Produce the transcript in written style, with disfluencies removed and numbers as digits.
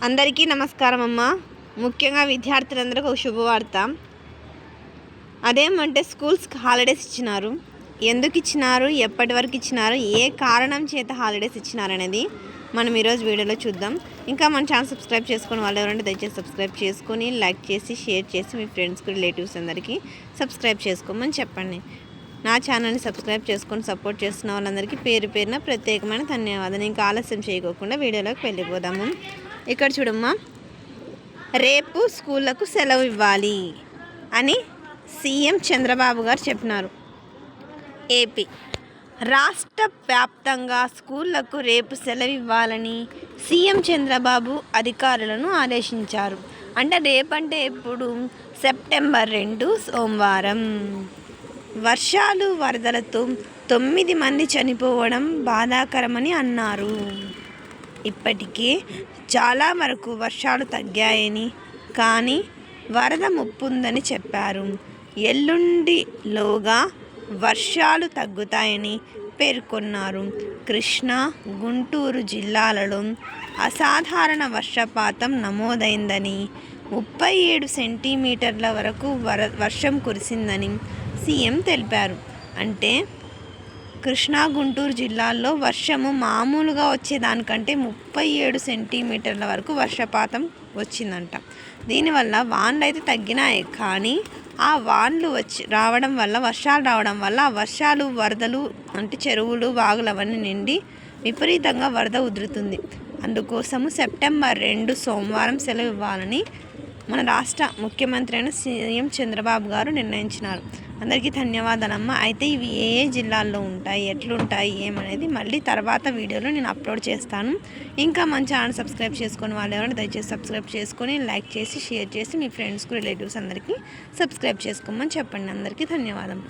అందరికీ నమస్కారం అమ్మ. ముఖ్యంగా విద్యార్థులందరికీ ఒక శుభవార్త. అదేమంటే స్కూల్స్కి హాలిడేస్ ఇచ్చినారు. ఎందుకు ఇచ్చినారు, ఎప్పటి వరకు ఇచ్చినారు, ఏ కారణం చేత హాలిడేస్ ఇచ్చినారు అనేది మనం ఈరోజు వీడియోలో చూద్దాం. ఇంకా మన ఛానల్ సబ్స్క్రైబ్ చేసుకుని వాళ్ళు ఎవరంటే దయచేసి సబ్స్క్రైబ్ చేసుకొని లైక్ చేసి షేర్ చేసి మీ ఫ్రెండ్స్కి రిలేటివ్స్ అందరికీ సబ్స్క్రైబ్ చేసుకోమని చెప్పండి. నా ఛానల్ని సబ్స్క్రైబ్ చేసుకొని సపోర్ట్ చేస్తున్న వాళ్ళందరికీ పేరు పేరున ప్రత్యేకమైన ధన్యవాదాలు. ఇంకా ఆలస్యం చేయకోకుండా వీడియోలోకి వెళ్ళిపోదాము. ఇక్కడ చూడమ్మా, రేపు స్కూళ్ళకు సెలవు ఇవ్వాలి అని సీఎం చంద్రబాబు గారు చెప్పినారు. ఏపీ రాష్ట్ర వ్యాప్తంగా స్కూళ్లకు రేపు సెలవు ఇవ్వాలని సీఎం చంద్రబాబు అధికారులను ఆదేశించారు. అంటే రేపంటే ఎప్పుడు? సెప్టెంబర్ 2 సోమవారం. వర్షాలు వరదలతో 9 మంది చనిపోవడం బాధాకరమని అన్నారు. ఇప్పటికే చాలా వరకు వర్షాలు తగ్గాయని, కానీ వరద ముప్పుందని చెప్పారు. ఎల్లుండిలోగా వర్షాలు తగ్గుతాయని పేర్కొన్నారు. కృష్ణా, గుంటూరు జిల్లాలలో అసాధారణ వర్షపాతం నమోదైందని, 37 సెంటీమీటర్ల వరకు వర్షం కురిసిందని సీఎం తెలిపారు. అంటే కృష్ణా, గుంటూరు జిల్లాల్లో వర్షము మామూలుగా వచ్చేదానికంటే 37 సెంటీమీటర్ల వరకు వర్షపాతం వచ్చిందంట. దీనివల్ల వానలు అయితే తగ్గినాయి, కానీ ఆ వానలు రావడం వల్ల, వర్షాలు రావడం వల్ల ఆ వర్షాలు వరదలు అంటే చెరువులు, వాగులు అవన్నీ నిండి విపరీతంగా వరద ఉధృతుంది. అందుకోసము సెప్టెంబర్ 2 సోమవారం సెలవు ఇవ్వాలని మన రాష్ట్ర ముఖ్యమంత్రి అయిన సీఎం చంద్రబాబు గారు నిర్ణయించినారు. అందరికీ ధన్యవాదాలమ్మ. అయితే ఇవి ఏ జిల్లాల్లో ఉంటాయి, ఎట్లుంటాయి, ఏమనేది మళ్ళీ తర్వాత వీడియోలో నేను అప్లోడ్ చేస్తాను. ఇంకా మన ఛానల్ సబ్స్క్రైబ్ చేసుకుని వాళ్ళు ఎవరైనా దయచేసి సబ్స్క్రైబ్ చేసుకొని లైక్ చేసి షేర్ చేసి మీ ఫ్రెండ్స్కి, రిలేటివ్స్ అందరికీ సబ్స్క్రైబ్ చేసుకోమని చెప్పండి. అందరికీ ధన్యవాదాలు.